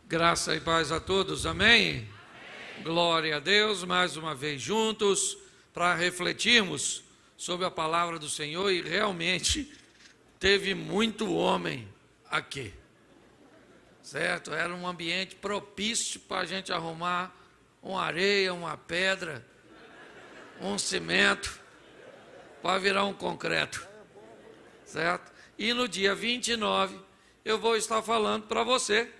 Graça e paz a todos, amém? Amém? Glória a Deus, mais uma vez juntos, para refletirmos sobre a palavra do Senhor, e realmente teve muito homem aqui, certo? Era um ambiente propício para a gente arrumar uma areia, uma pedra, um cimento, para virar um concreto, certo? E no dia 29, eu vou estar falando para você,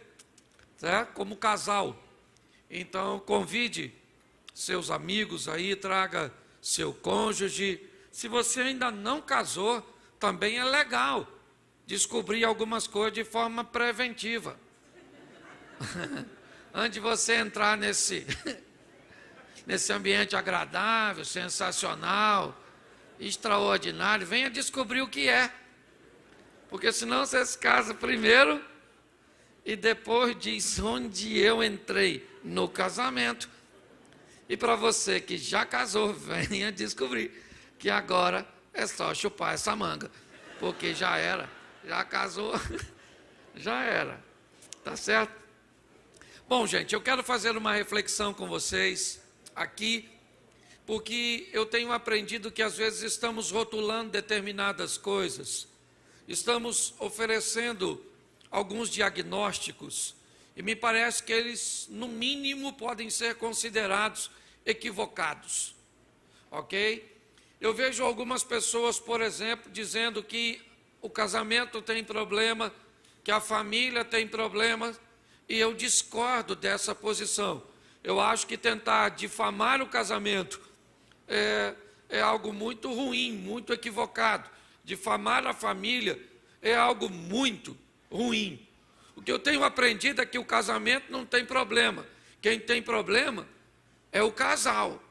certo? Como casal. Então, convide seus amigos aí, traga seu cônjuge. Se você ainda não casou, também é legal descobrir algumas coisas de forma preventiva. Antes de você entrar nesse ambiente agradável, sensacional, extraordinário, venha descobrir o que é. Porque senão você se casa primeiro e depois diz onde eu entrei no casamento. E para você que já casou, venha descobrir que agora é só chupar essa manga. Porque já era, já casou, já era. Tá certo? Bom, gente, eu quero fazer uma reflexão com vocês aqui, porque eu tenho aprendido que às vezes estamos rotulando determinadas coisas, estamos oferecendo alguns diagnósticos, e me parece que eles, no mínimo, podem ser considerados equivocados, ok? Eu vejo algumas pessoas, por exemplo, dizendo que o casamento tem problema, que a família tem problema, e eu discordo dessa posição. Eu acho que tentar difamar o casamento é algo muito ruim, muito equivocado. Difamar a família é algo muito ruim. O que eu tenho aprendido é que o casamento não tem problema. Quem tem problema é o casal.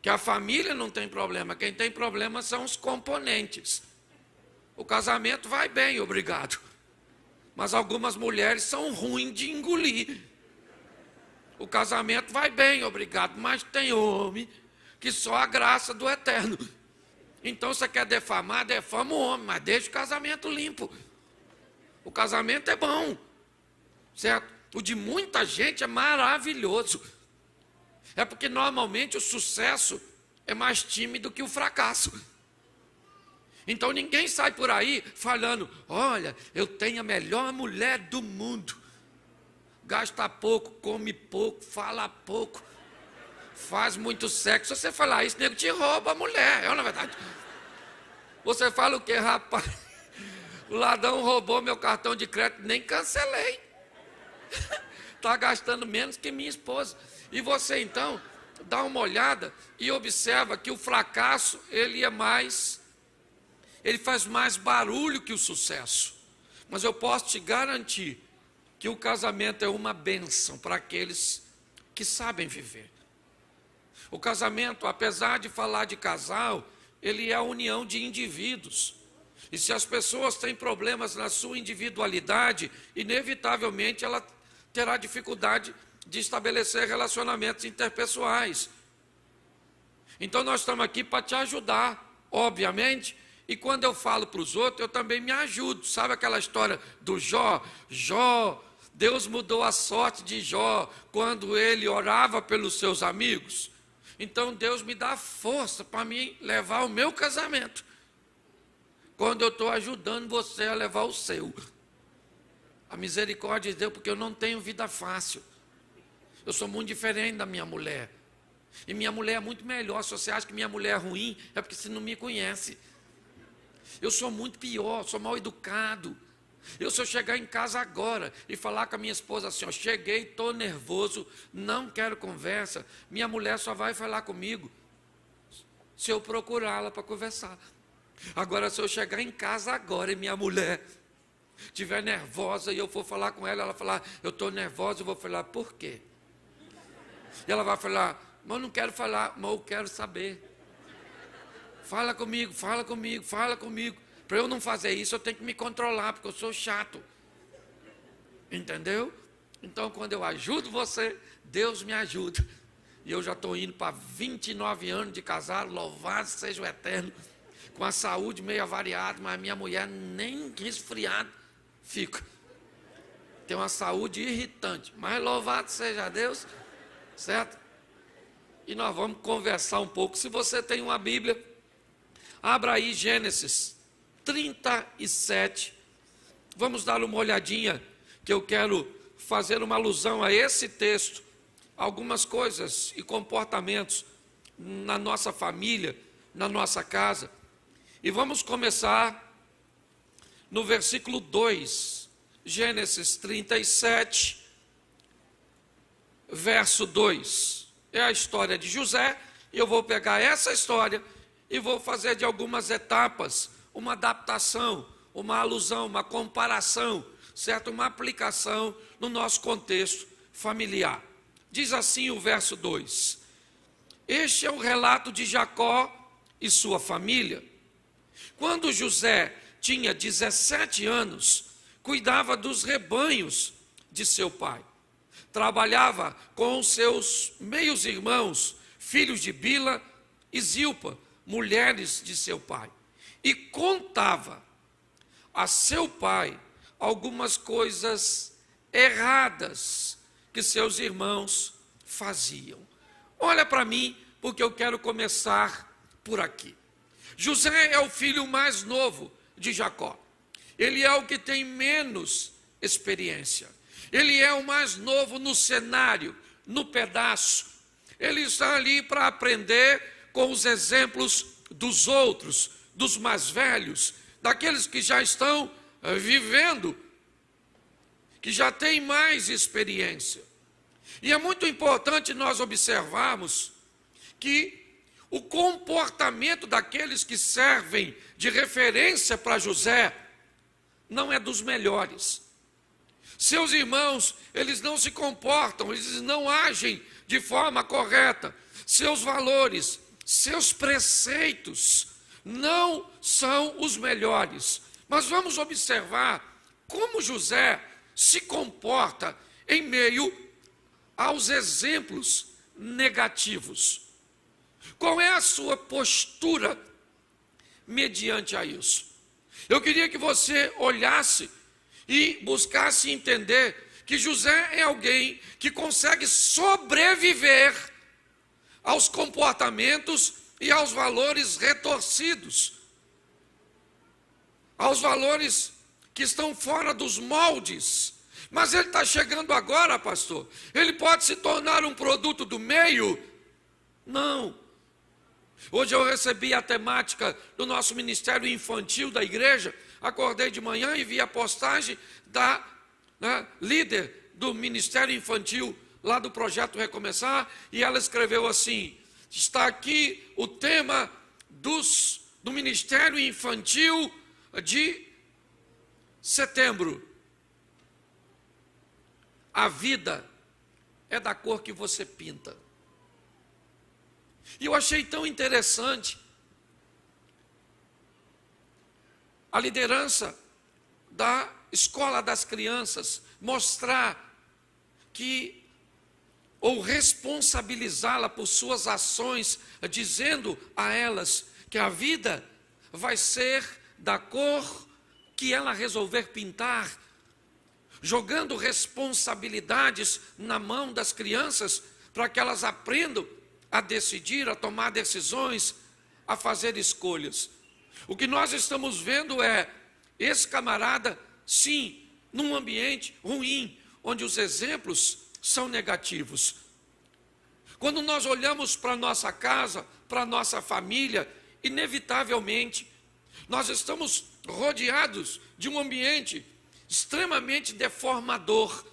Que a família não tem problema. Quem tem problema são os componentes. O casamento vai bem, obrigado. Mas algumas mulheres são ruins de engolir. O casamento vai bem, obrigado. Mas tem homem que só a graça do eterno. Então, você quer defamar, defama o homem, mas deixa o casamento limpo. O casamento é bom, certo? O de muita gente é maravilhoso. É porque, normalmente, o sucesso é mais tímido que o fracasso. Então, ninguém sai por aí falando, olha, eu tenho a melhor mulher do mundo. Gasta pouco, come pouco, fala pouco. Faz muito sexo. Se você falar isso, o nego te rouba a mulher, é na verdade. Você fala o quê, rapaz? O ladrão roubou meu cartão de crédito, nem cancelei. Está gastando menos que minha esposa. E você, então, dá uma olhada e observa que o fracasso, ele faz mais barulho que o sucesso. Mas eu posso te garantir que o casamento é uma bênção para aqueles que sabem viver. O casamento, apesar de falar de casal, ele é a união de indivíduos. E se as pessoas têm problemas na sua individualidade, inevitavelmente ela terá dificuldade de estabelecer relacionamentos interpessoais. Então nós estamos aqui para te ajudar, obviamente, e quando eu falo para os outros, eu também me ajudo. Sabe aquela história do Jó? Deus mudou a sorte de Jó quando ele orava pelos seus amigos. Então Deus me dá força para me levar o meu casamento, quando eu estou ajudando você a levar o seu. A misericórdia de Deus, porque eu não tenho vida fácil. Eu sou muito diferente da minha mulher. E minha mulher é muito melhor. Se você acha que minha mulher é ruim, é porque você não me conhece. Eu sou muito pior, sou mal educado. Se eu chegar em casa agora e falar com a minha esposa assim, ó, cheguei, estou nervoso, não quero conversa, minha mulher só vai falar comigo se eu procurá-la para conversar. Agora, se eu chegar em casa agora e minha mulher estiver nervosa e eu for falar com ela, ela falar, eu estou nervosa, eu vou falar, por quê? E ela vai falar, mas eu não quero falar, mas eu quero saber. Fala comigo, fala comigo, fala comigo. Para eu não fazer isso, eu tenho que me controlar, porque eu sou chato. Entendeu? Então, quando eu ajudo você, Deus me ajuda. E eu já estou indo para 29 anos de casado, louvado seja o eterno, com a saúde meio avariada, mas minha mulher nem resfriada fica. Tem uma saúde irritante, mas louvado seja Deus, certo? E nós vamos conversar um pouco. Se você tem uma Bíblia, abra aí Gênesis 37. Vamos dar uma olhadinha, que eu quero fazer uma alusão a esse texto, algumas coisas e comportamentos na nossa família, na nossa casa. E vamos começar no versículo 2, Gênesis 37, verso 2. É a história de José, e eu vou pegar essa história e vou fazer de algumas etapas uma adaptação, uma alusão, uma comparação, certo? Uma aplicação no nosso contexto familiar. Diz assim o verso 2: Este é o relato de Jacó e sua família. Quando José tinha 17 anos, cuidava dos rebanhos de seu pai. Trabalhava com seus meios irmãos, filhos de Bila e Zilpa, mulheres de seu pai, e contava a seu pai algumas coisas erradas que seus irmãos faziam. Olha para mim, porque eu quero começar por aqui. José é o filho mais novo de Jacó. Ele é o que tem menos experiência. Ele é o mais novo no cenário, no pedaço. Ele está ali para aprender com os exemplos dos outros, dos mais velhos, daqueles que já estão vivendo, que já têm mais experiência. E é muito importante nós observarmos que o comportamento daqueles que servem de referência para José não é dos melhores. Seus irmãos, eles não se comportam, eles não agem de forma correta. Seus valores, seus preceitos não são os melhores. Mas vamos observar como José se comporta em meio aos exemplos negativos. Qual é a sua postura mediante a isso? Eu queria que você olhasse e buscasse entender que José é alguém que consegue sobreviver aos comportamentos e aos valores retorcidos, aos valores que estão fora dos moldes. Mas ele está chegando agora, pastor. Ele pode se tornar um produto do meio? Não. Hoje eu recebi a temática do nosso ministério infantil da igreja. Acordei de manhã e vi a postagem da líder do ministério infantil lá do Projeto Recomeçar, e ela escreveu assim: está aqui o tema do ministério infantil de setembro. A vida é da cor que você pinta. E eu achei tão interessante a liderança da escola das crianças mostrar que, ou responsabilizá-la por suas ações, dizendo a elas que a vida vai ser da cor que ela resolver pintar, jogando responsabilidades na mão das crianças para que elas aprendam a decidir, a tomar decisões, a fazer escolhas. O que nós estamos vendo é esse camarada, sim, num ambiente ruim, onde os exemplos são negativos. Quando nós olhamos para a nossa casa, para a nossa família, inevitavelmente, nós estamos rodeados de um ambiente extremamente deformador,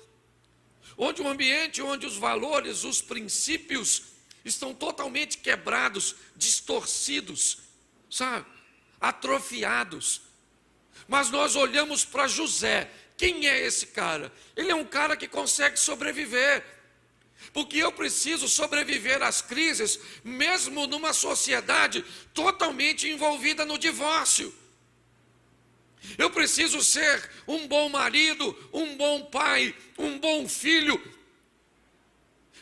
onde um ambiente onde os valores, os princípios estão totalmente quebrados, distorcidos, sabe? Atrofiados. Mas nós olhamos para José. Quem é esse cara? Ele é um cara que consegue sobreviver. Porque eu preciso sobreviver às crises, mesmo numa sociedade totalmente envolvida no divórcio. Eu preciso ser um bom marido, um bom pai, um bom filho,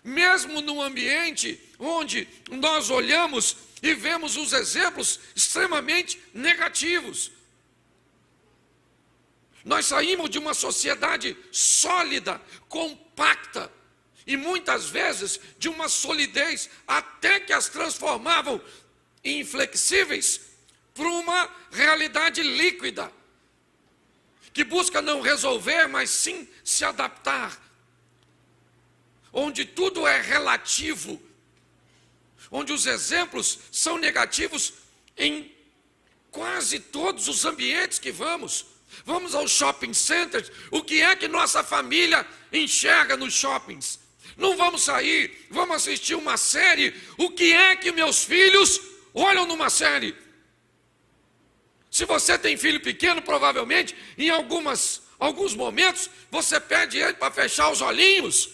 mesmo num ambiente onde nós olhamos e vemos os exemplos extremamente negativos. Nós saímos de uma sociedade sólida, compacta, e muitas vezes de uma solidez até que as transformavam em inflexíveis para uma realidade líquida, que busca não resolver, mas sim se adaptar, onde tudo é relativo, onde os exemplos são negativos em quase todos os ambientes que vamos. Vamos aos shopping centers, o que é que nossa família enxerga nos shoppings? Não vamos sair, vamos assistir uma série, o que é que meus filhos olham numa série? Se você tem filho pequeno, provavelmente, em alguns momentos, você pede ele para fechar os olhinhos.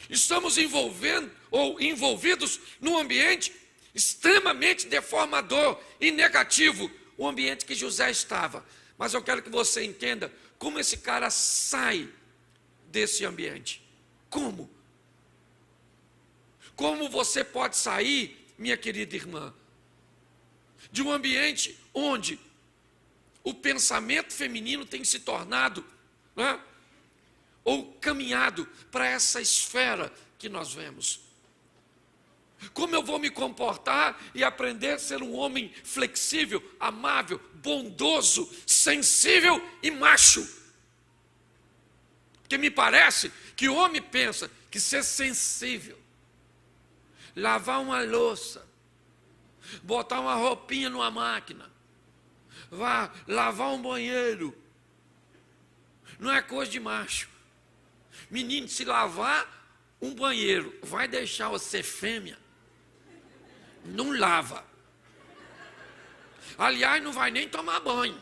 Estamos envolvidos num ambiente extremamente deformador e negativo, o ambiente que José estava. Mas eu quero que você entenda como esse cara sai desse ambiente. Como? Como você pode sair, minha querida irmã, de um ambiente onde o pensamento feminino tem se tornado, né, ou caminhado para essa esfera que nós vemos? Como eu vou me comportar e aprender a ser um homem flexível, amável, bondoso, sensível e macho? Porque me parece que o homem pensa que ser sensível, lavar uma louça, botar uma roupinha numa máquina, vá lavar um banheiro, não é coisa de macho. Menino, se lavar um banheiro vai deixar você fêmea, não lava. Aliás, não vai nem tomar banho,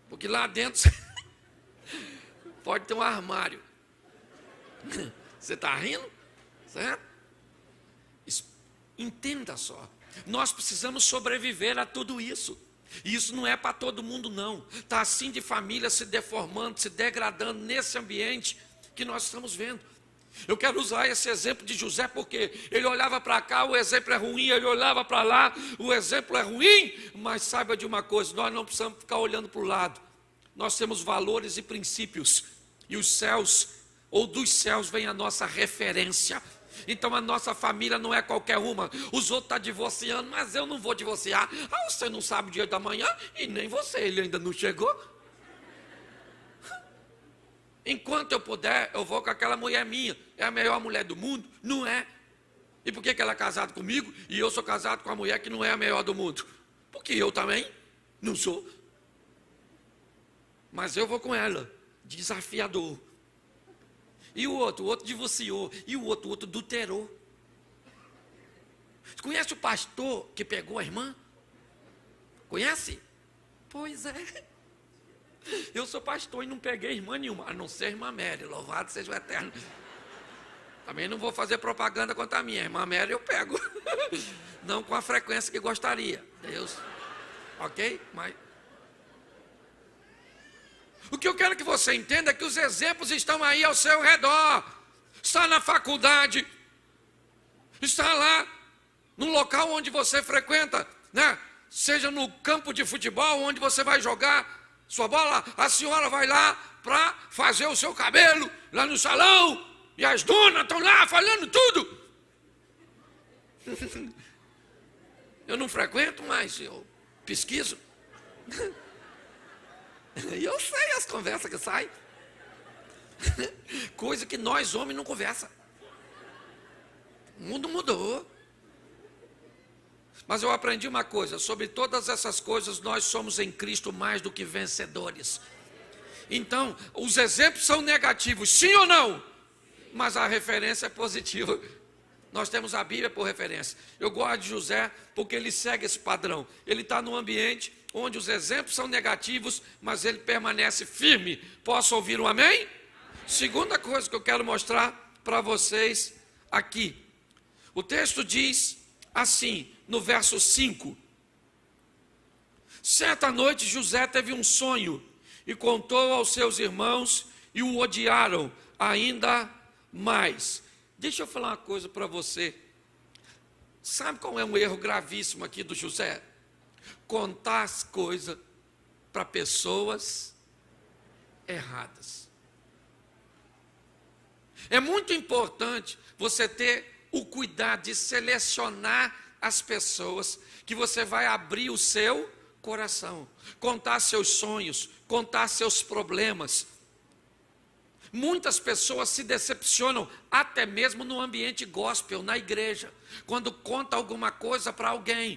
porque lá dentro pode ter um armário. Você está rindo? Certo? Entenda só, nós precisamos sobreviver a tudo isso. E isso não é para todo mundo, não. Está assim de família se deformando, se degradando nesse ambiente que nós estamos vendo. Eu quero usar esse exemplo de José porque ele olhava para cá, o exemplo é ruim, ele olhava para lá, o exemplo é ruim, mas saiba de uma coisa, nós não precisamos ficar olhando para o lado. Nós temos valores e princípios, e os céus, ou dos céus, vem a nossa referência. Então a nossa família não é qualquer uma. Os outros estão divorciando, mas eu não vou divorciar. Ah, você não sabe o dia da manhã, e nem você, ele ainda não chegou. Enquanto eu puder, eu vou com aquela mulher minha. É a melhor mulher do mundo? Não é. E por que ela é casada comigo e eu sou casado com a mulher que não é a melhor do mundo? Porque eu também não sou. Mas eu vou com ela, desafiador. E o outro divorciou. E o outro adulterou. Conhece o pastor que pegou a irmã? Conhece? Pois é. Eu sou pastor e não peguei irmã nenhuma, a não ser a irmã Mary, louvado seja o Eterno. Também não vou fazer propaganda contra a minha irmã Mary, eu pego. Não com a frequência que gostaria. Deus. Ok? Mas o que eu quero que você entenda é que os exemplos estão aí ao seu redor. Está na faculdade, está lá no local onde você frequenta, né? Seja no campo de futebol onde você vai jogar sua bola, a senhora vai lá para fazer o seu cabelo lá no salão e as donas estão lá falando tudo. Eu não frequento, mas eu pesquiso. E eu sei as conversas que saem. Coisa que nós homens não conversa. O mundo mudou. Mas eu aprendi uma coisa, sobre todas essas coisas nós somos em Cristo mais do que vencedores. Então, os exemplos são negativos, sim ou não? Mas a referência é positiva. Nós temos a Bíblia por referência. Eu gosto de José porque ele segue esse padrão. Ele está num ambiente onde os exemplos são negativos, mas ele permanece firme. Posso ouvir um amém? Segunda coisa que eu quero mostrar para vocês aqui. O texto diz assim, no verso 5. Certa noite José teve um sonho e contou aos seus irmãos e o odiaram ainda mais. Deixa eu falar uma coisa para você. Sabe qual é um erro gravíssimo aqui do José? Contar as coisas para pessoas erradas. É muito importante você ter o cuidado de selecionar as pessoas que você vai abrir o seu coração, contar seus sonhos, contar seus problemas. Muitas pessoas se decepcionam até mesmo no ambiente gospel, na igreja, quando conta alguma coisa para alguém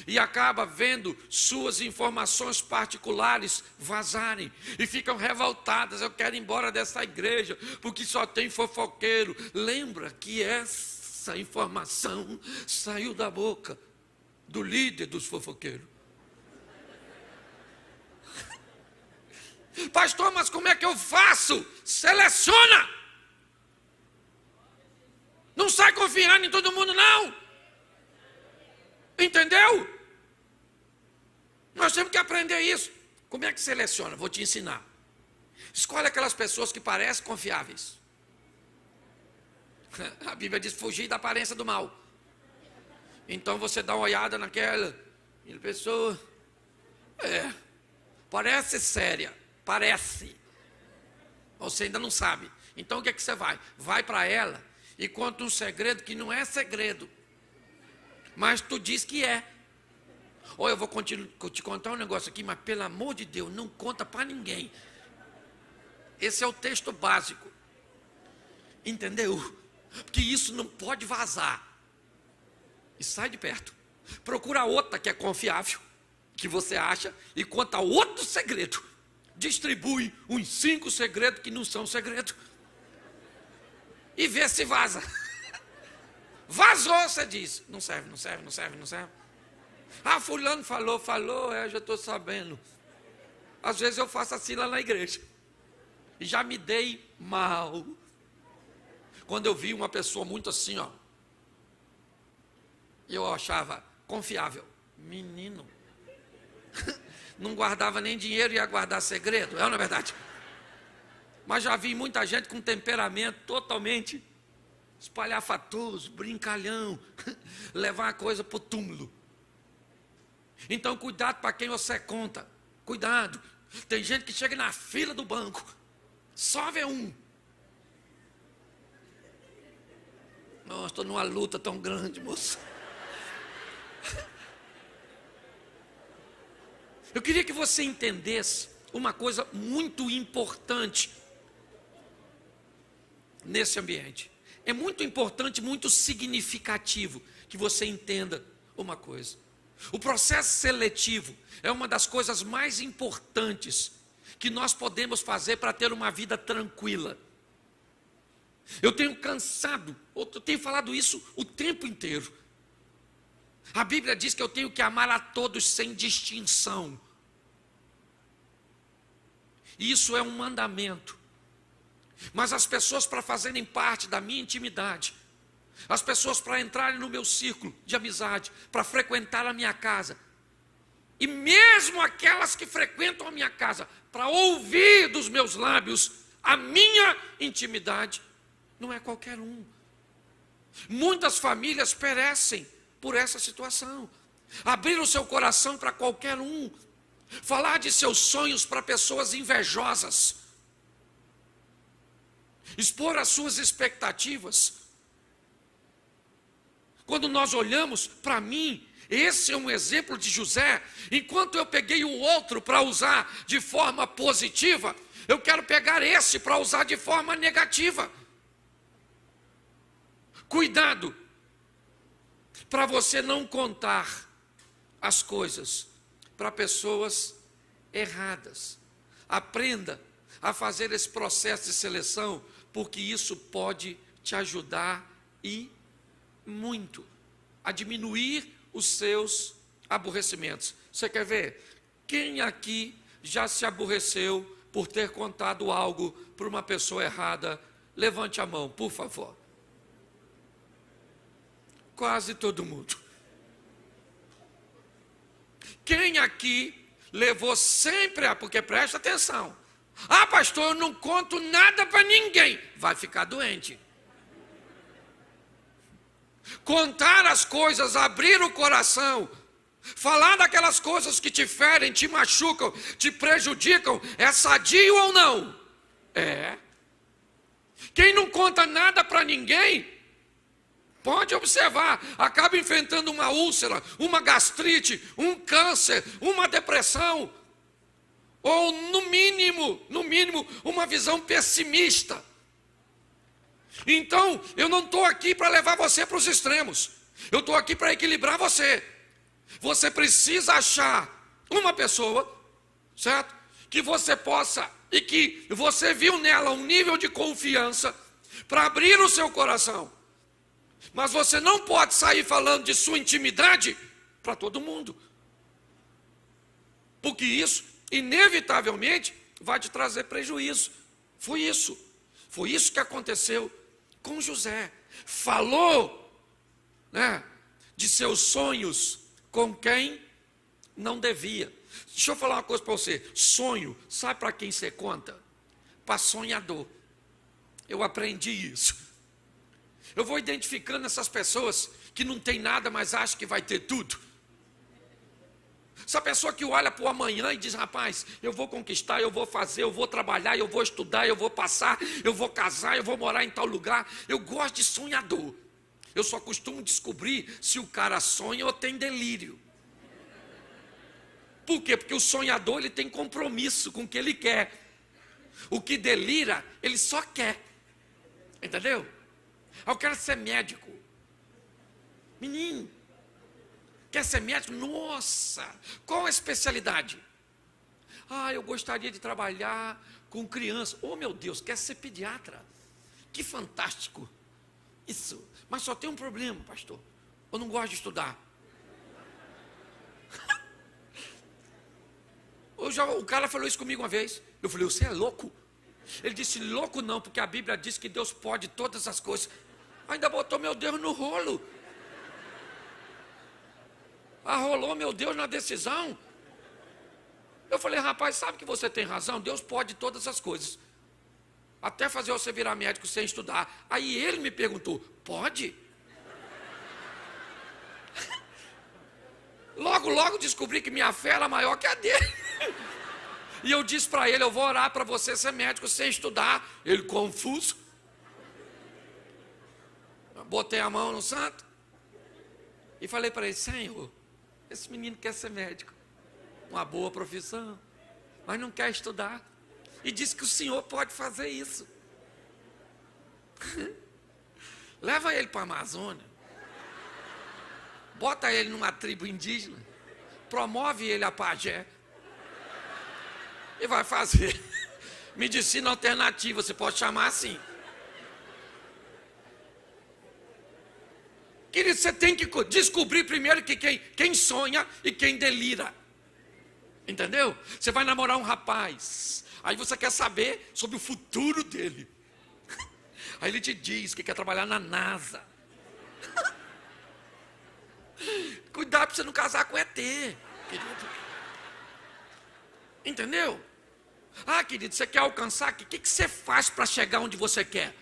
e acaba vendo suas informações particulares vazarem e ficam revoltadas. Eu quero ir embora dessa igreja porque só tem fofoqueiro. Lembra que essa informação saiu da boca do líder dos fofoqueiros. Pastor, mas como é que eu faço? Seleciona! Não sai confiando em todo mundo, não. Entendeu? Nós temos que aprender isso. Como é que seleciona? Vou te ensinar. Escolhe aquelas pessoas que parecem confiáveis. A Bíblia diz fugir da aparência do mal. Então você dá uma olhada naquela pessoa. Parece séria. Parece. Você ainda não sabe. Então o que é que você vai? Vai para ela e conta um segredo que não é segredo. Mas tu diz que é. Ou eu vou te contar um negócio aqui, mas pelo amor de Deus, não conta para ninguém. Esse é o texto básico. Entendeu? Porque isso não pode vazar. E sai de perto. Procura outra que é confiável, que você acha, e conta outro segredo. Distribui uns 5 segredos que não são segredos. E vê se vaza. Vazou, você diz. Não serve, não serve, não serve, não serve. Ah, fulano falou, eu já estou sabendo. Às vezes eu faço assim lá na igreja. E já me dei mal. Quando eu vi uma pessoa muito assim, ó. Eu achava confiável. Menino. Não guardava nem dinheiro e ia guardar segredo. É ou não é verdade? Mas já vi muita gente com temperamento totalmente espalhafatoso, brincalhão, levar a coisa para o túmulo. Então cuidado para quem você conta. Cuidado. Tem gente que chega na fila do banco, só vê um. Nossa, estou numa luta tão grande, moço. Eu queria que você entendesse uma coisa muito importante nesse ambiente. É muito importante, muito significativo que você entenda uma coisa. O processo seletivo é uma das coisas mais importantes que nós podemos fazer para ter uma vida tranquila. Eu tenho falado isso o tempo inteiro. A Bíblia diz que eu tenho que amar a todos sem distinção. Isso é um mandamento. Mas as pessoas, para fazerem parte da minha intimidade, as pessoas para entrarem no meu círculo de amizade, para frequentar a minha casa, e mesmo aquelas que frequentam a minha casa, para ouvir dos meus lábios a minha intimidade, não é qualquer um. Muitas famílias perecem por essa situação. Abrir o seu coração para qualquer um. Falar de seus sonhos para pessoas invejosas. Expor as suas expectativas. Quando nós olhamos para mim, esse é um exemplo de José. Enquanto eu peguei o outro para usar de forma positiva, eu quero pegar esse para usar de forma negativa. Cuidado para você não contar as coisas para pessoas erradas. Aprenda a fazer esse processo de seleção, porque isso pode te ajudar e muito a diminuir os seus aborrecimentos. Você quer ver? Quem aqui já se aborreceu por ter contado algo para uma pessoa errada? Levante a mão, por favor. Quase todo mundo. Quem aqui levou sempre porque presta atenção. Ah, pastor, eu não conto nada para ninguém. Vai ficar doente. Contar as coisas, abrir o coração, falar daquelas coisas que te ferem, te machucam, te prejudicam, é sadio ou não? É. Quem não conta nada para ninguém, pode observar, acaba enfrentando uma úlcera, uma gastrite, um câncer, uma depressão, ou no mínimo, uma visão pessimista. Então, eu não estou aqui para levar você para os extremos, eu estou aqui para equilibrar você. Você precisa achar uma pessoa, certo? Que você possa, e que você viu nela um nível de confiança, para abrir o seu coração. Mas você não pode sair falando de sua intimidade para todo mundo, porque isso, inevitavelmente, vai te trazer prejuízo. Foi isso que aconteceu com José. Falou, né, de seus sonhos com quem não devia. Deixa eu falar uma coisa para você. Sonho, sabe para quem você conta? Para sonhador. Eu aprendi isso. Eu vou identificando essas pessoas que não tem nada, mas acham que vai ter tudo. Essa pessoa que olha para o amanhã e diz: rapaz, eu vou conquistar, eu vou fazer, eu vou trabalhar, eu vou estudar, eu vou passar, eu vou casar, eu vou morar em tal lugar. Eu gosto de sonhador. Eu só costumo descobrir se o cara sonha ou tem delírio. Por quê? Porque o sonhador, ele tem compromisso com o que ele quer. O que delira, ele só quer. Entendeu? Eu quero ser médico. Menino, quer ser médico? Nossa, qual a especialidade? Eu gostaria de trabalhar com criança. Oh, meu Deus, quer ser pediatra? Que fantástico. Isso, mas só tem um problema, pastor. Eu não gosto de estudar. O cara falou isso comigo uma vez. Eu falei: você é louco? Ele disse: louco não, porque a Bíblia diz que Deus pode todas as coisas. Ainda botou meu Deus no rolo. Arrolou meu Deus na decisão. Eu falei: rapaz, sabe que você tem razão? Deus pode todas as coisas, até fazer você virar médico sem estudar. Aí ele me perguntou: pode? Logo descobri que minha fé era maior que a dele. E eu disse para ele: eu vou orar para você ser médico sem estudar. Ele, confuso. Botei a mão no santo e falei para ele: Senhor, esse menino quer ser médico, uma boa profissão, mas não quer estudar. E disse que o Senhor pode fazer isso. Leva ele para a Amazônia, bota ele numa tribo indígena, promove ele a pajé e vai fazer medicina alternativa, você pode chamar assim. Querido, você tem que descobrir primeiro que quem sonha e quem delira. Entendeu? Você vai namorar um rapaz, aí você quer saber sobre o futuro dele. Aí ele te diz que quer trabalhar na NASA. Cuidado para você não casar com ET, querido. Entendeu? Querido, você quer alcançar? O que você faz para chegar onde você quer?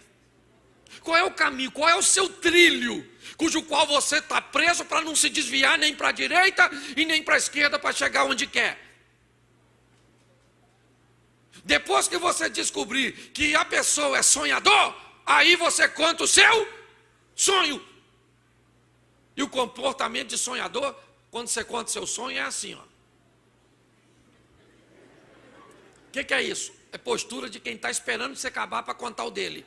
Qual é o caminho? Qual é o seu trilho? Cujo qual você está preso para não se desviar nem para a direita e nem para a esquerda para chegar onde quer. Depois que você descobrir que a pessoa é sonhador, aí você conta o seu sonho. E o comportamento de sonhador, quando você conta o seu sonho, é assim, ó. O que é isso? É postura de quem está esperando você acabar para contar o dele.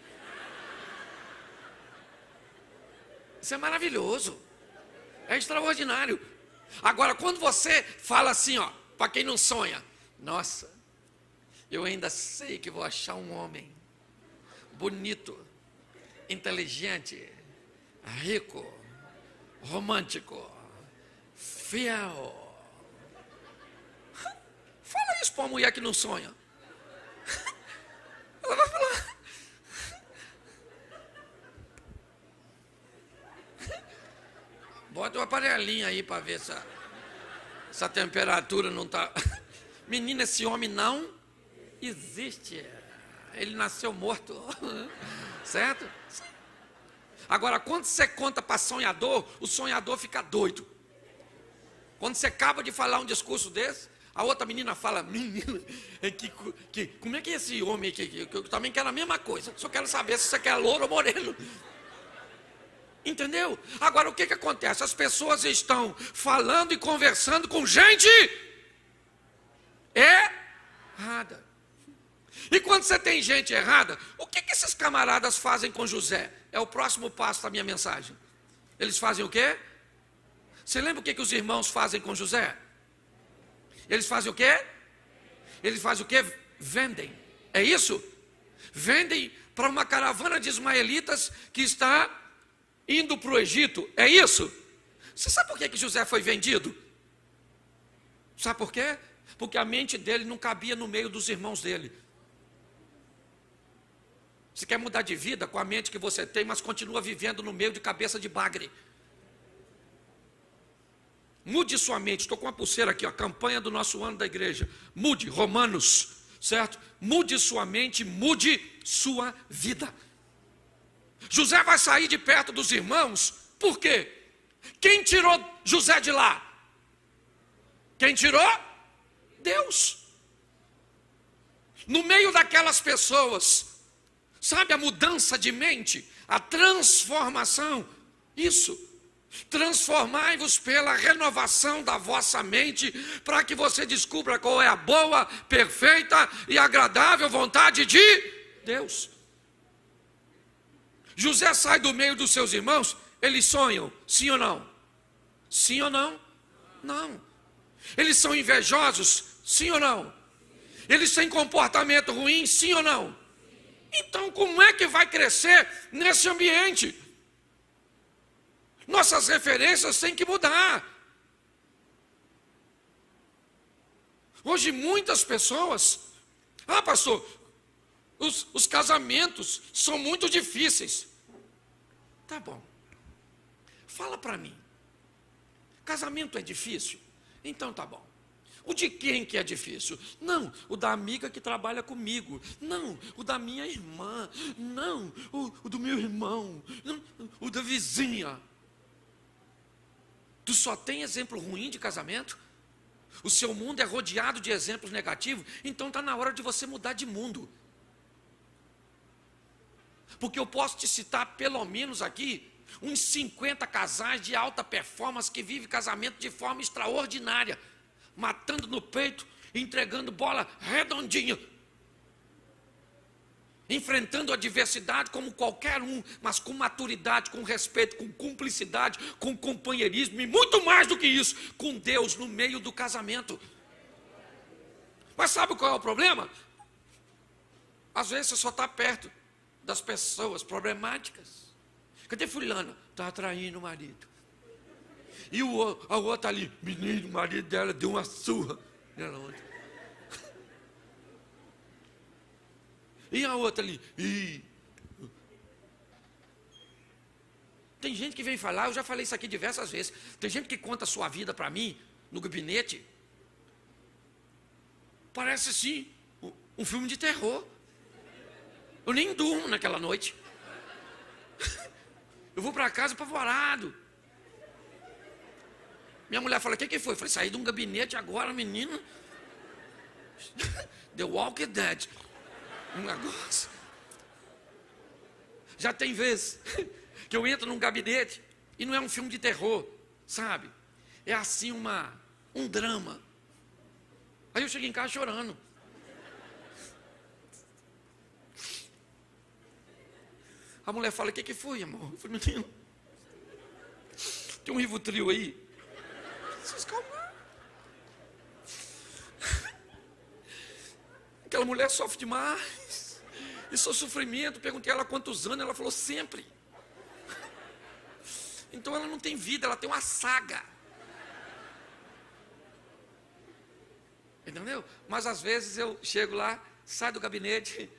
Isso é maravilhoso. É extraordinário. Agora, quando você fala assim, ó, para quem não sonha: nossa, eu ainda sei que vou achar um homem bonito, inteligente, rico, romântico, fiel. Fala isso para uma mulher que não sonha. Ela vai falar: bota um aparelhinho aí para ver se essa temperatura não está. Menina, esse homem não existe. Ele nasceu morto. Certo? Agora, quando você conta para sonhador, o sonhador fica doido. Quando você acaba de falar um discurso desse, a outra menina fala, menina, como é que é esse homem aqui? Que eu também quero a mesma coisa, só quero saber se você quer louro ou moreno. Entendeu? Agora, o que acontece? As pessoas estão falando e conversando com gente errada. E quando você tem gente errada, o que esses camaradas fazem com José? É o próximo passo da minha mensagem. Eles fazem o quê? Você lembra o que os irmãos fazem com José? Eles fazem o quê? Eles fazem o quê? Vendem. É isso? Vendem para uma caravana de ismaelitas que está indo para o Egito. É isso? Você sabe por que José foi vendido? Sabe por quê? Porque a mente dele não cabia no meio dos irmãos dele. Você quer mudar de vida com a mente que você tem, mas continua vivendo no meio de cabeça de bagre. Mude sua mente. Estou com uma pulseira aqui, a campanha do nosso ano da igreja. Mude, Romanos, certo? Mude sua mente, mude sua vida. José vai sair de perto dos irmãos, por quê? Quem tirou José de lá? Quem tirou? Deus. No meio daquelas pessoas, sabe a mudança de mente, a transformação, isso. Transformai-vos pela renovação da vossa mente, para que você descubra qual é a boa, perfeita e agradável vontade de Deus. José sai do meio dos seus irmãos, eles sonham, sim ou não? Sim ou não? Não. Eles são invejosos, sim ou não? Eles têm comportamento ruim, sim ou não? Então, como é que vai crescer nesse ambiente? Nossas referências têm que mudar. Hoje muitas pessoas, pastor, os casamentos são muito difíceis. Tá bom, fala para mim, casamento é difícil? Então tá bom. O de quem que é difícil? Não, o da amiga que trabalha comigo. Não, o da minha irmã. Não, o do meu irmão. Não, o da vizinha. Tu só tem exemplo ruim de casamento? O seu mundo é rodeado de exemplos negativos? Então está na hora de você mudar de mundo. Porque eu posso te citar pelo menos aqui uns 50 casais de alta performance que vivem casamento de forma extraordinária, matando no peito, entregando bola redondinha, enfrentando a adversidade como qualquer um, mas com maturidade, com respeito, com cumplicidade, com companheirismo e muito mais do que isso, com Deus no meio do casamento. Mas sabe qual é o problema? Às vezes você só está perto das pessoas problemáticas. Cadê fulana? Está traindo o marido. E a outra ali, menino, o marido dela deu uma surra nela ontem. E a outra ali, tem gente que vem falar, eu já falei isso aqui diversas vezes, tem gente que conta a sua vida para mim, no gabinete, parece assim, um filme de terror. Eu nem durmo naquela noite. Eu vou para casa apavorado. Minha mulher fala, o que foi? Eu falei, saí de um gabinete agora, menina. The Walking Dead. Um negócio. Já tem vezes que eu entro num gabinete e não é um filme de terror, sabe? É assim um drama. Aí eu chego em casa chorando. A mulher fala, o que foi, amor? Eu falei, menino, tem um Rivotril aí. Se calmar. Aquela mulher sofre demais. Isso é sofrimento. Perguntei a ela quantos anos, ela falou sempre. Então ela não tem vida, ela tem uma saga. Entendeu? Mas às vezes eu chego lá, saio do gabinete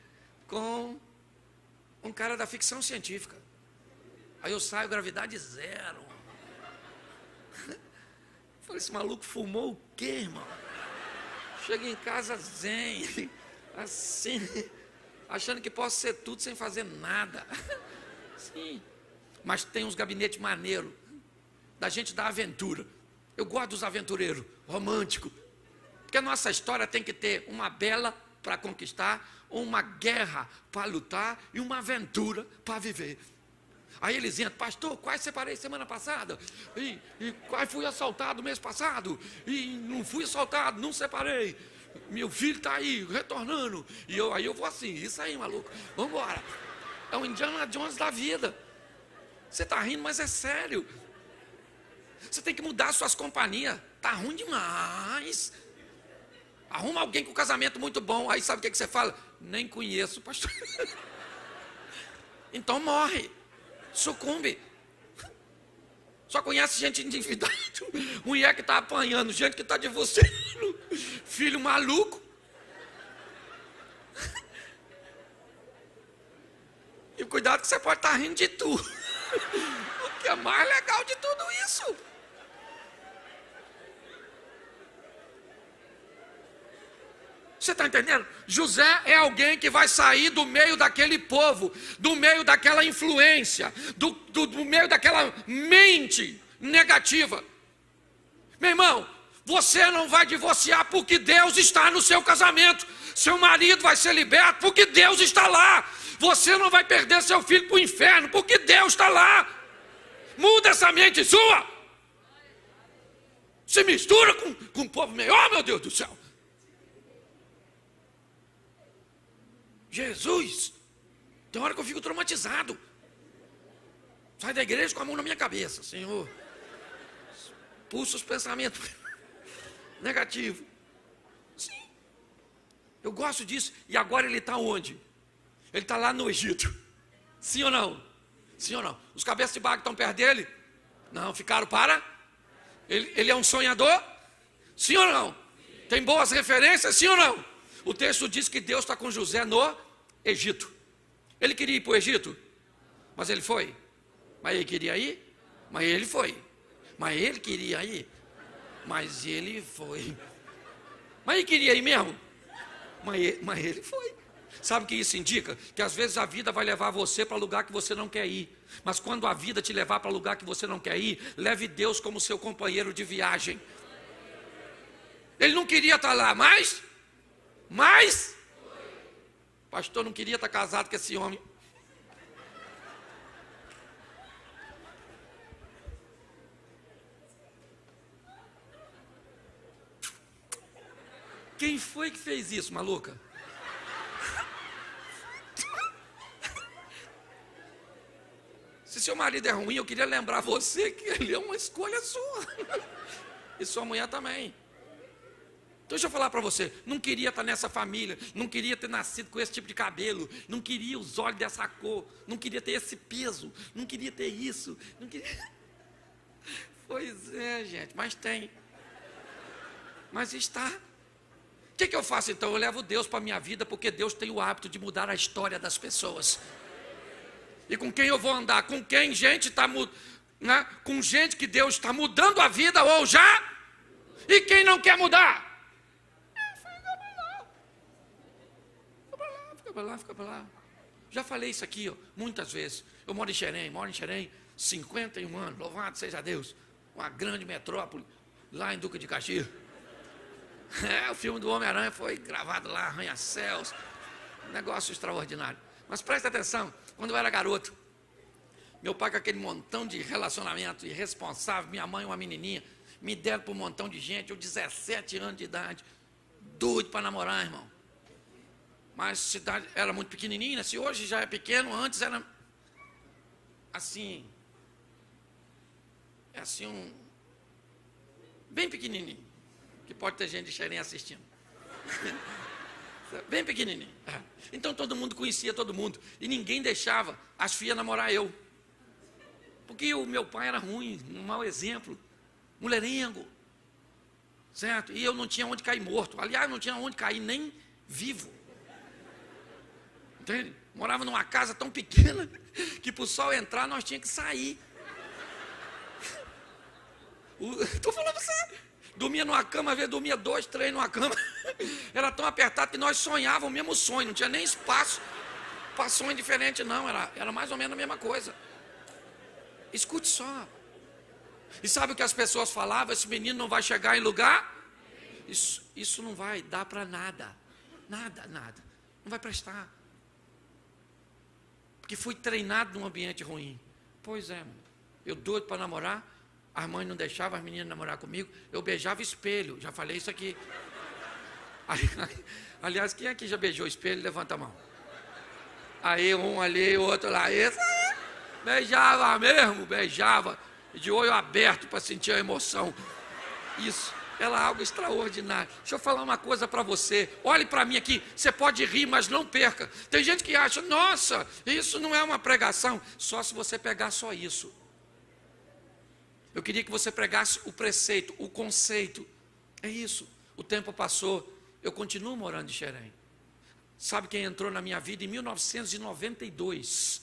com um cara da ficção científica. Aí eu saio, gravidade zero. Falei, esse maluco fumou o quê, irmão? Chego em casa zen, assim, achando que posso ser tudo sem fazer nada. Sim. Mas tem uns gabinetes maneiros, da gente da aventura. Eu gosto dos aventureiros, românticos. Porque a nossa história tem que ter uma bela para conquistar, uma guerra para lutar e uma aventura para viver. Aí eles entram, pastor, quase separei semana passada, e quase fui assaltado mês passado, e não fui assaltado, não separei, meu filho está aí, retornando, e aí eu vou assim, isso aí, maluco, vamos embora. É o Indiana Jones da vida. Você está rindo, mas é sério. Você tem que mudar suas companhias, está ruim demais. Arruma alguém com casamento muito bom, aí sabe o que você fala? Nem conheço, pastor. Então morre. Sucumbe. Só conhece gente endividada, mulher que está apanhando, gente que está divorciando, filho maluco. E cuidado que você pode estar rindo de tudo. O que é mais legal de tudo isso? Você está entendendo? José é alguém que vai sair do meio daquele povo, do meio daquela influência, do meio daquela mente negativa. Meu irmão, você não vai divorciar porque Deus está no seu casamento. Seu marido vai ser liberto porque Deus está lá. Você não vai perder seu filho para o inferno porque Deus está lá. Muda essa mente sua. Se mistura com o povo meio. Oh, meu Deus do céu. Jesus, tem hora que eu fico traumatizado. Sai da igreja com a mão na minha cabeça, Senhor. Pulsa os pensamentos negativos. Sim, eu gosto disso. E agora ele está onde? Ele está lá no Egito. Sim ou não? Sim ou não? Os cabeças de baga estão perto dele? Não, ficaram para? Ele é um sonhador? Sim ou não? Tem boas referências? Sim ou não? O texto diz que Deus está com José no Egito. Ele queria ir para o Egito, mas ele foi. Mas ele queria ir, mas ele foi. Mas ele queria ir, mas ele foi. Mas ele queria ir mesmo, mas ele foi. Sabe o que isso indica? Que às vezes a vida vai levar você para lugar que você não quer ir. Mas quando a vida te levar para lugar que você não quer ir, leve Deus como seu companheiro de viagem. Ele não queria estar lá, mas pastor não queria estar casado com esse homem. Quem foi que fez isso, maluca? Se seu marido é ruim, eu queria lembrar você que ele é uma escolha sua. E sua mulher também. Então deixa eu falar para você, não queria estar nessa família, não queria ter nascido com esse tipo de cabelo, não queria os olhos dessa cor, não queria ter esse peso, não queria ter isso, não queria... Pois é, gente, mas tem. Mas está. O que eu faço então? Eu levo Deus para a minha vida, porque Deus tem o hábito de mudar a história das pessoas. E com quem eu vou andar? Com quem gente está né? Com gente que Deus está mudando a vida ou já? E quem não quer mudar? Fica para lá. Já falei isso aqui, ó, muitas vezes. Eu moro em Xerém, 51 anos, louvado seja Deus. Uma grande metrópole, lá em Duque de Caxias. O filme do Homem-Aranha foi gravado lá, Arranha-Céus. Um negócio extraordinário. Mas presta atenção, quando eu era garoto, meu pai com aquele montão de relacionamento irresponsável, minha mãe uma menininha, me deram para um montão de gente, eu 17 anos de idade, doido para namorar, irmão. Mas a cidade era muito pequenininha, se hoje já é pequeno, antes era assim, bem pequenininho, que pode ter gente de Xerém assistindo. Bem pequenininho. Então todo mundo conhecia todo mundo, e ninguém deixava as filhas namorar eu. Porque o meu pai era ruim, um mau exemplo, mulherengo, certo? E eu não tinha onde cair morto, aliás, não tinha onde cair nem vivo. Entende? Morava numa casa tão pequena que para o sol entrar nós tínhamos que sair. Estou falando pra você. Dormia numa cama, às vezes dormia 2, 3 numa cama. Era tão apertado que nós sonhávamos o mesmo sonho, não tinha nem espaço para sonho diferente, não. Era mais ou menos a mesma coisa. Escute só. E sabe o que as pessoas falavam? Esse menino não vai chegar em lugar? Isso não vai dar para nada. Nada. Não vai prestar. Porque fui treinado num ambiente ruim. Pois é, eu doido para namorar, as mães não deixavam as meninas namorar comigo, eu beijava espelho, já falei isso aqui. Aliás, quem aqui já beijou espelho? Levanta a mão. Aí um ali, o outro lá, esse beijava mesmo, beijava, de olho aberto para sentir a emoção. Isso era algo extraordinário. Deixa eu falar uma coisa para você. Olhe para mim aqui, você pode rir, mas não perca. Tem gente que acha, nossa, isso não é uma pregação. Só se você pegar só isso. Eu queria que você pregasse o preceito, o conceito. É isso. O tempo passou, eu continuo morando em Xerém. Sabe quem entrou na minha vida em 1992?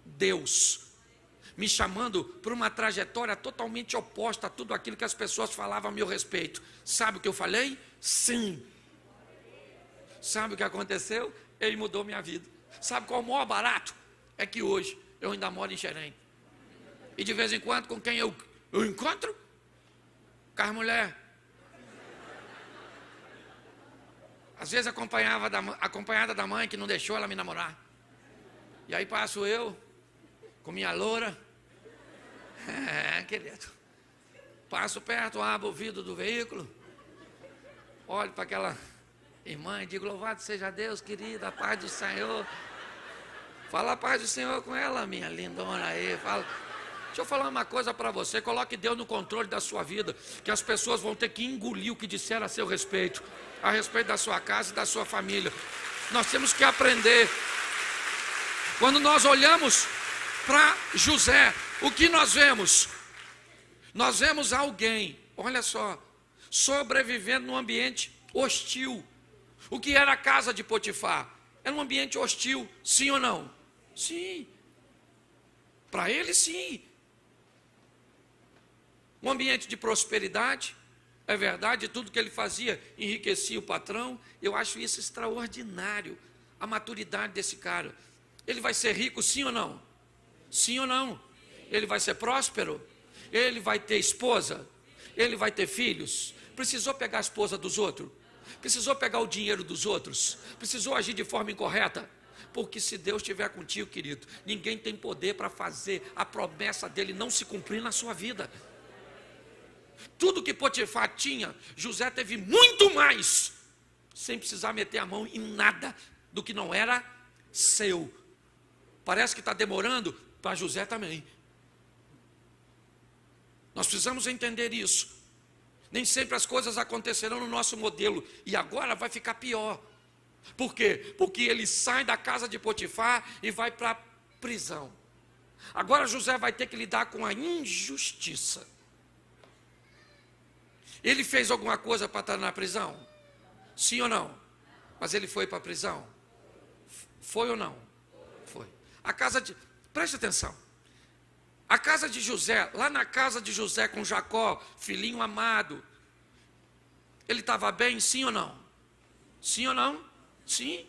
Deus. Me chamando para uma trajetória totalmente oposta a tudo aquilo que as pessoas falavam a meu respeito. Sabe o que eu falei? Sim. Sabe o que aconteceu? Ele mudou minha vida. Sabe qual é o maior barato? É que hoje eu ainda moro em Xerém. E de vez em quando, com quem eu encontro? Com as mulheres. Às vezes acompanhada da mãe que não deixou ela me namorar. E aí passo eu, com minha loura. Querido. Passo perto, abro o vidro do veículo. Olho para aquela irmã e digo, louvado seja Deus, querida, a paz do Senhor. Fala a paz do Senhor com ela, minha lindona aí. Fala. Deixa eu falar uma coisa para você, coloque Deus no controle da sua vida, que as pessoas vão ter que engolir o que disseram a seu respeito, a respeito da sua casa e da sua família. Nós temos que aprender. Quando nós olhamos para José, o que nós vemos? Nós vemos alguém, olha só, sobrevivendo num ambiente hostil. O que era a casa de Potifar? Era um ambiente hostil, sim ou não? Sim. Para ele, sim. Um ambiente de prosperidade, é verdade, tudo que ele fazia enriquecia o patrão. Eu acho isso extraordinário, a maturidade desse cara. Ele vai ser rico, sim ou não? Sim ou não? Ele vai ser próspero? Ele vai ter esposa? Ele vai ter filhos? Precisou pegar a esposa dos outros? Precisou pegar o dinheiro dos outros? Precisou agir de forma incorreta? Porque se Deus estiver contigo, querido, ninguém tem poder para fazer a promessa dele não se cumprir na sua vida. Tudo que Potifar tinha, José teve muito mais, sem precisar meter a mão em nada do que não era seu. Parece que está demorando, para José também. Nós precisamos entender isso. Nem sempre as coisas acontecerão no nosso modelo, e agora vai ficar pior. Por quê? Porque ele sai da casa de Potifar e vai para a prisão. Agora José vai ter que lidar com a injustiça. Ele fez alguma coisa para estar na prisão? Sim ou não? Mas ele foi para a prisão? Foi ou não? Foi. Preste atenção. A casa de José, lá na casa de José com Jacó, filhinho amado, ele estava bem, sim ou não? Sim ou não? Sim.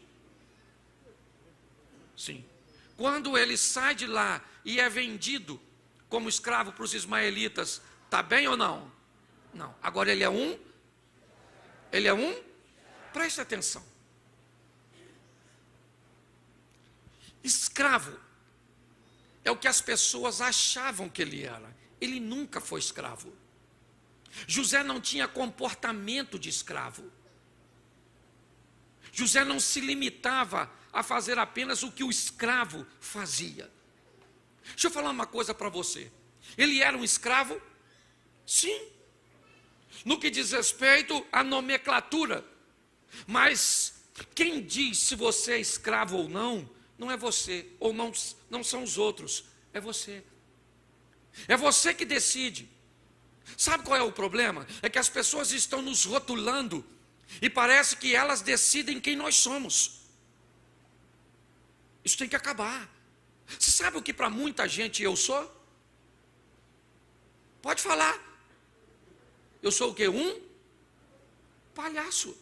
Sim. Quando ele sai de lá e é vendido como escravo para os ismaelitas, está bem ou não? Não. Agora ele é um? Preste atenção. Escravo é o que as pessoas achavam que ele era. Ele nunca foi escravo. José não tinha comportamento de escravo. José não se limitava a fazer apenas o que o escravo fazia. Deixa eu falar uma coisa para você. Ele era um escravo? Sim. No que diz respeito à nomenclatura. Mas quem diz se você é escravo ou não, não é você, ou não são os outros, é você. É você que decide. Sabe qual é o problema? É que as pessoas estão nos rotulando e parece que elas decidem quem nós somos. Isso tem que acabar. Você sabe o que para muita gente eu sou? Pode falar. Eu sou o quê? Um palhaço.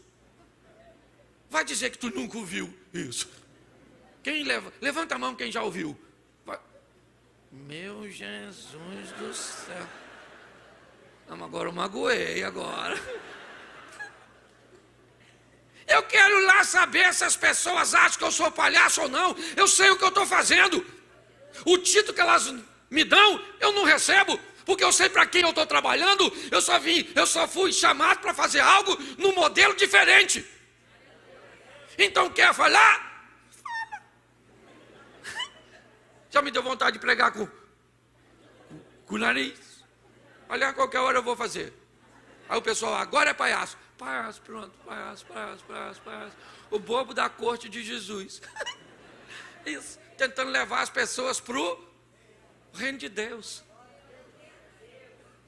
Vai dizer que tu nunca ouviu isso. Quem levanta a mão quem já ouviu. Meu Jesus do céu. Não, agora eu magoei agora. Eu quero ir lá saber se as pessoas acham que eu sou palhaço ou não. Eu sei o que eu estou fazendo. O título que elas me dão, eu não recebo. Porque eu sei para quem eu estou trabalhando. Eu só fui chamado para fazer algo num modelo diferente. Então quer falar? Já me deu vontade de pregar com o nariz. Olha, a qualquer hora eu vou fazer. Aí o pessoal, agora é palhaço. Palhaço, pronto, palhaço. O bobo da corte de Jesus. Isso, tentando levar as pessoas para o reino de Deus.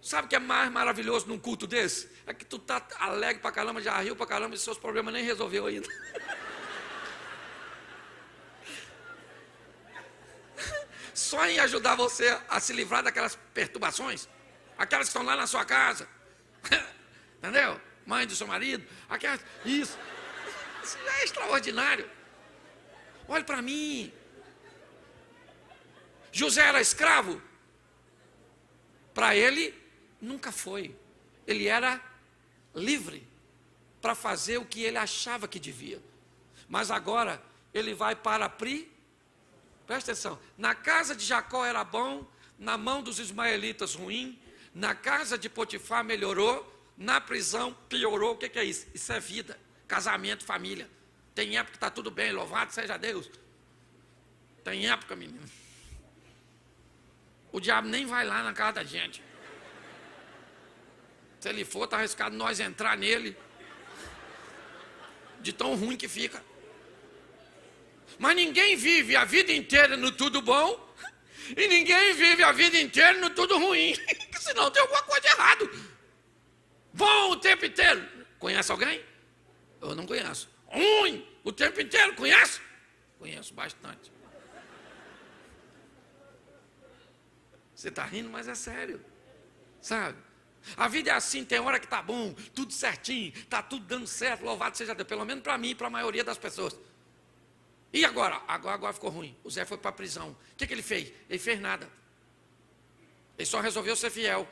Sabe o que é mais maravilhoso num culto desse? É que tu tá alegre pra caramba, já riu pra caramba e seus problemas nem resolveu ainda. Só em ajudar você a se livrar daquelas perturbações, aquelas que estão lá na sua casa, entendeu? Mãe do seu marido, aquelas, isso é extraordinário. Olhe para mim. José era escravo? Para ele, nunca foi. Ele era livre para fazer o que ele achava que devia. Mas agora, ele vai para presta atenção, na casa de Jacó era bom, na mão dos ismaelitas ruim, na casa de Potifar melhorou, na prisão piorou. O que é isso? Isso é vida, casamento, família. Tem época que está tudo bem, louvado seja Deus. Tem época, menino, o diabo nem vai lá na casa da gente. Se ele for, está arriscado nós entrar nele, de tão ruim que fica. Mas ninguém vive a vida inteira no tudo bom, e ninguém vive a vida inteira no tudo ruim, senão tem alguma coisa de errado. Bom o tempo inteiro. Conhece alguém? Eu não conheço. Ruim o tempo inteiro, conhece? Conheço bastante. Você está rindo, mas é sério, sabe? A vida é assim, tem hora que está bom, tudo certinho, está tudo dando certo, louvado seja Deus, pelo menos para mim e para a maioria das pessoas. E agora? Agora ficou ruim. O Zé foi para a prisão. O que ele fez? Ele fez nada. Ele só resolveu ser fiel.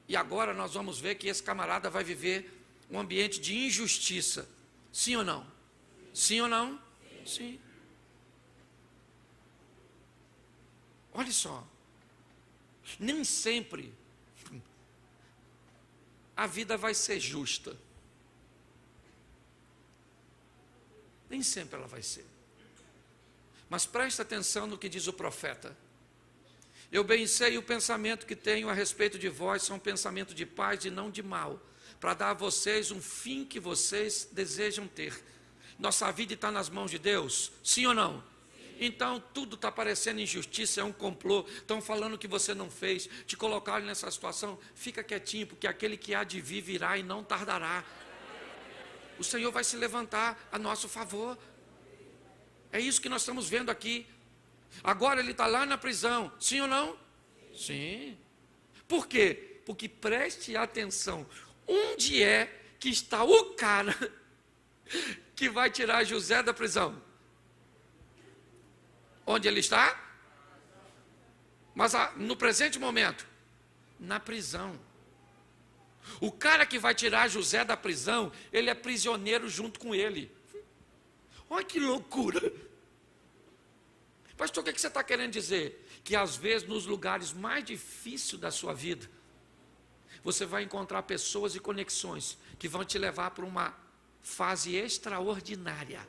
E agora nós vamos ver que esse camarada vai viver um ambiente de injustiça. Sim ou não? Sim ou não? Sim. Olha só. Nem sempre a vida vai ser justa. Nem sempre ela vai ser. Mas presta atenção no que diz o profeta. Eu bem sei o pensamento que tenho a respeito de vós, são pensamento de paz e não de mal, para dar a vocês um fim que vocês desejam ter. Nossa vida está nas mãos de Deus, sim ou não? Então tudo está parecendo injustiça, é um complô, estão falando que você não fez, te colocaram nessa situação, fica quietinho, porque aquele que há de vir virá e não tardará. O Senhor vai se levantar a nosso favor. É isso que nós estamos vendo aqui. Agora ele está lá na prisão, sim ou não? Sim. Por quê? Porque preste atenção, onde é que está o cara que vai tirar José da prisão? Onde ele está? Mas no presente momento, na prisão. O cara que vai tirar José da prisão, ele é prisioneiro junto com ele. Olha que loucura. Pastor, o que você está querendo dizer? Que às vezes nos lugares mais difíceis da sua vida, você vai encontrar pessoas e conexões que vão te levar para uma fase extraordinária.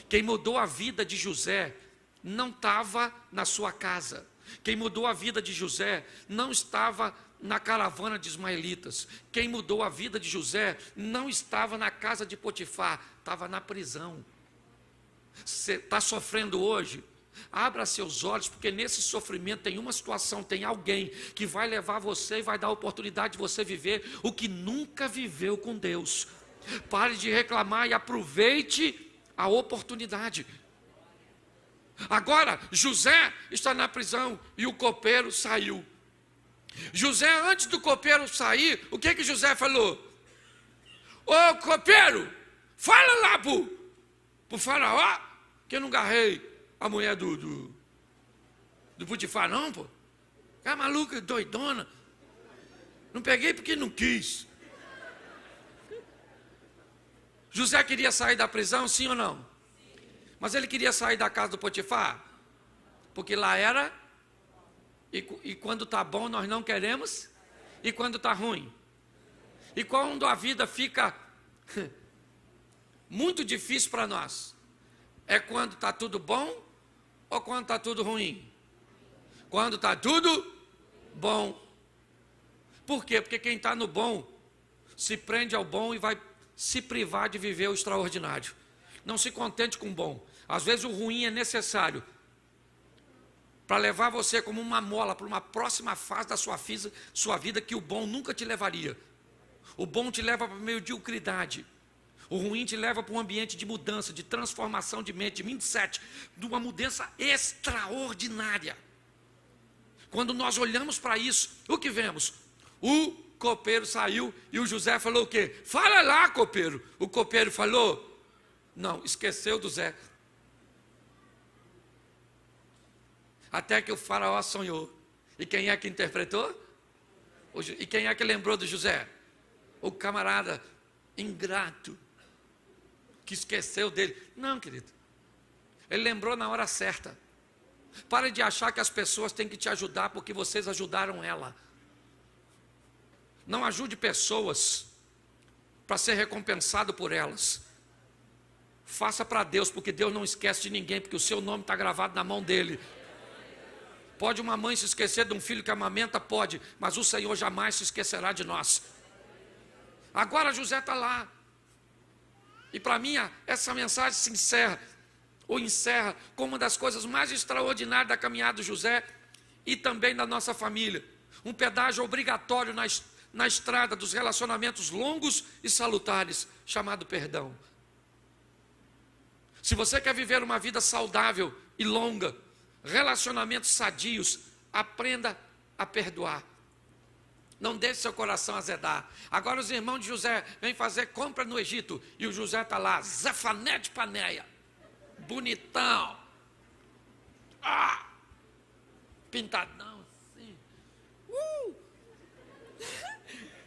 Quem mudou a vida de José não estava na sua casa. Quem mudou a vida de José não estava na caravana de ismaelitas. Quem mudou a vida de José não estava na casa de Potifar, estava na prisão. Você está sofrendo hoje? Abra seus olhos, porque nesse sofrimento tem uma situação, tem alguém que vai levar você e vai dar a oportunidade de você viver o que nunca viveu com Deus. Pare de reclamar e aproveite a oportunidade. Agora, José está na prisão e o copeiro saiu. José, antes do copeiro sair, o que José falou? Ô copeiro, fala lá pro faraó que eu não agarrei a mulher do do Potifar, não, pô. É maluca, doidona. Não peguei porque não quis. José queria sair da prisão, sim ou não? Mas ele queria sair da casa do Potifar? Porque lá era... E quando está bom nós não queremos? E quando está ruim? E quando a vida fica muito difícil para nós? É quando está tudo bom ou quando está tudo ruim? Quando está tudo bom. Por quê? Porque quem está no bom se prende ao bom e vai se privar de viver o extraordinário. Não se contente com o bom. Às vezes o ruim é necessário para levar você como uma mola para uma próxima fase da sua vida que o bom nunca te levaria. O bom te leva para a mediocridade. O ruim te leva para um ambiente de mudança, de transformação de mente, de mindset, de uma mudança extraordinária. Quando nós olhamos para isso, o que vemos? O copeiro saiu e o José falou o quê? Fala lá, copeiro. O copeiro falou? Não, esqueceu do Zé. Até que o faraó sonhou. E quem é que interpretou? E quem é que lembrou do José? O camarada ingrato, que esqueceu dele. Não, querido. Ele lembrou na hora certa. Pare de achar que as pessoas têm que te ajudar porque vocês ajudaram ela. Não ajude pessoas para ser recompensado por elas. Faça para Deus, porque Deus não esquece de ninguém, porque o seu nome está gravado na mão dele. Pode uma mãe se esquecer de um filho que amamenta? Pode, mas o Senhor jamais se esquecerá de nós. Agora José está lá. E para mim, essa mensagem se encerra com uma das coisas mais extraordinárias da caminhada de José e também da nossa família. Um pedágio obrigatório na estrada dos relacionamentos longos e salutares, chamado perdão. Se você quer viver uma vida saudável e longa, relacionamentos sadios, aprenda a perdoar. Não deixe seu coração azedar. Agora os irmãos de José vêm fazer compra no Egito e o José está lá, Zefané de Paneia, bonitão, pintadão assim,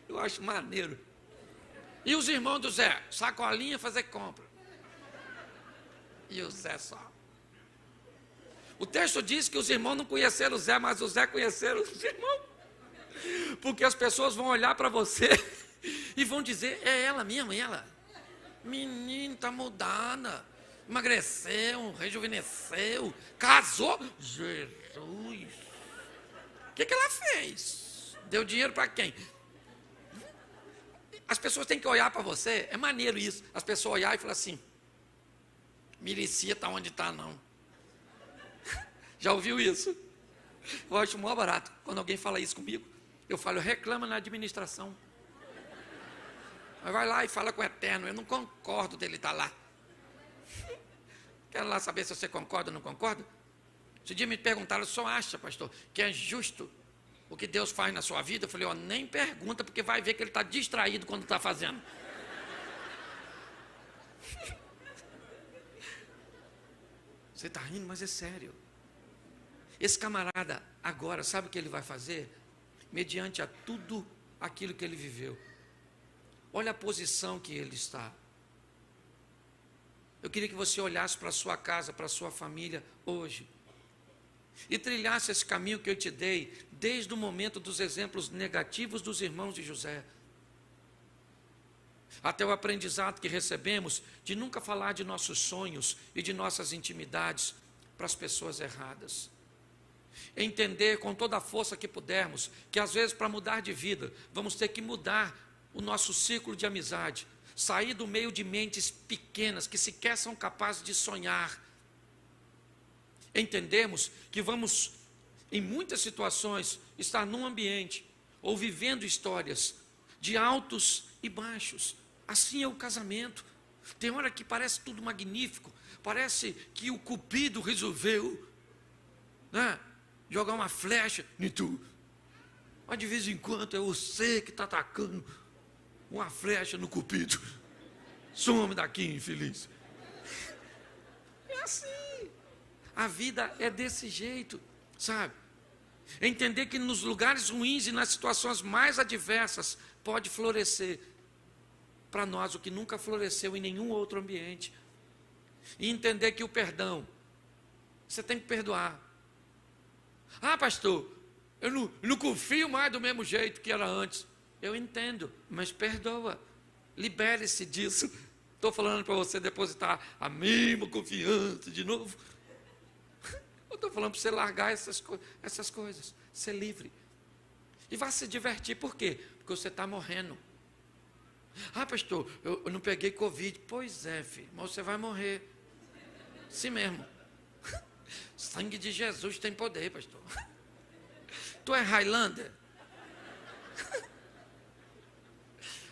eu acho maneiro. E os irmãos do Zé, sacolinha fazer compra. E o Zé só. O texto diz que os irmãos não conheceram o Zé, mas o Zé conheceram os irmãos. Porque as pessoas vão olhar para você e vão dizer, é ela mesmo, ela. Menina, está mudada. Emagreceu, rejuvenesceu, casou. Jesus. O que ela fez? Deu dinheiro para quem? As pessoas têm que olhar para você. É maneiro isso. As pessoas olharem e falar assim, milicia está onde está não. Já ouviu isso? Eu acho mó barato. Quando alguém fala isso comigo, eu falo, reclama na administração. Mas vai lá e fala com o Eterno, eu não concordo dele estar lá. Quero lá saber se você concorda ou não concorda. Esse dia me perguntaram, o senhor acha, pastor, que é justo o que Deus faz na sua vida? Eu falei, nem pergunta, porque vai ver que ele está distraído quando está fazendo. Você está rindo, mas é sério. Esse camarada, agora, sabe o que ele vai fazer? Mediante a tudo aquilo que ele viveu. Olha a posição que ele está. Eu queria que você olhasse para a sua casa, para a sua família hoje. E trilhasse esse caminho que eu te dei, desde o momento dos exemplos negativos dos irmãos de José. Até o aprendizado que recebemos de nunca falar de nossos sonhos e de nossas intimidades para as pessoas erradas. Entender com toda a força que pudermos, que às vezes para mudar de vida, vamos ter que mudar o nosso círculo de amizade, sair do meio de mentes pequenas, que sequer são capazes de sonhar. Entendemos que vamos, em muitas situações, estar num ambiente, ou vivendo histórias, de altos e baixos. Assim é o casamento. Tem hora que parece tudo magnífico, parece que o Cupido resolveu, né, jogar uma flecha em tu. Mas de vez em quando é você que está atacando uma flecha no Cupido. Some daqui, infeliz. É assim. A vida é desse jeito. sabe? Entender que nos lugares ruins e nas situações mais adversas pode florescer para nós o que nunca floresceu em nenhum outro ambiente. E entender que o perdão, você tem que perdoar. Ah, pastor, eu não confio mais do mesmo jeito que era antes. Eu entendo, mas perdoa. Libere-se disso. Estou falando para você depositar a mesma confiança de novo. Eu estou falando para você largar essas coisas, ser livre. E vá se divertir, por quê? Porque você está morrendo. Ah, pastor, eu não peguei Covid. Pois é, filho, mas você vai morrer. Assim mesmo. Sangue de Jesus tem poder, pastor. Tu é Highlander?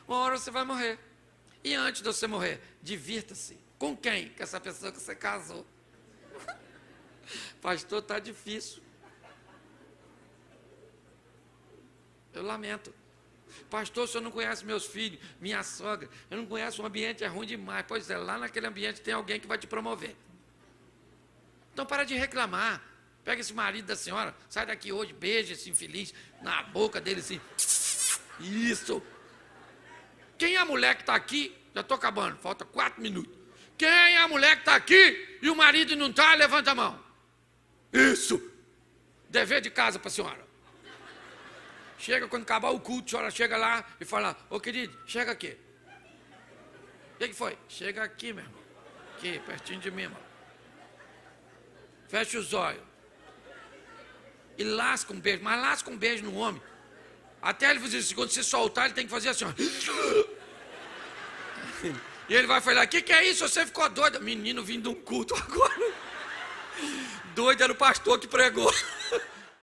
Uma hora você vai morrer. E antes de você morrer, divirta-se. Com quem? Com essa pessoa que você casou. Pastor, está difícil. Eu lamento. Pastor, o senhor não conhece meus filhos, minha sogra. Eu não conheço, o ambiente é ruim demais. Pois é, lá naquele ambiente tem alguém que vai te promover. Então para de reclamar. Pega esse marido da senhora, sai daqui hoje, beija esse infeliz na boca dele assim. Isso. Quem é a mulher que está aqui? Já estou acabando, falta 4 minutos. Quem é a mulher que está aqui e o marido não está? Levanta a mão. Isso. Dever de casa para a senhora. Chega quando acabar o culto, a senhora chega lá e fala: ô querido, chega aqui. O que foi? Chega aqui, meu irmão. Aqui, pertinho de mim, irmão. Fecha os olhos. E lasca um beijo, mas lasca um beijo no homem. Até ele fazer isso, quando você soltar, ele tem que fazer assim, ó. E ele vai falar: o que é isso? Você ficou doido. Menino vindo de um culto agora. Doido era o pastor que pregou.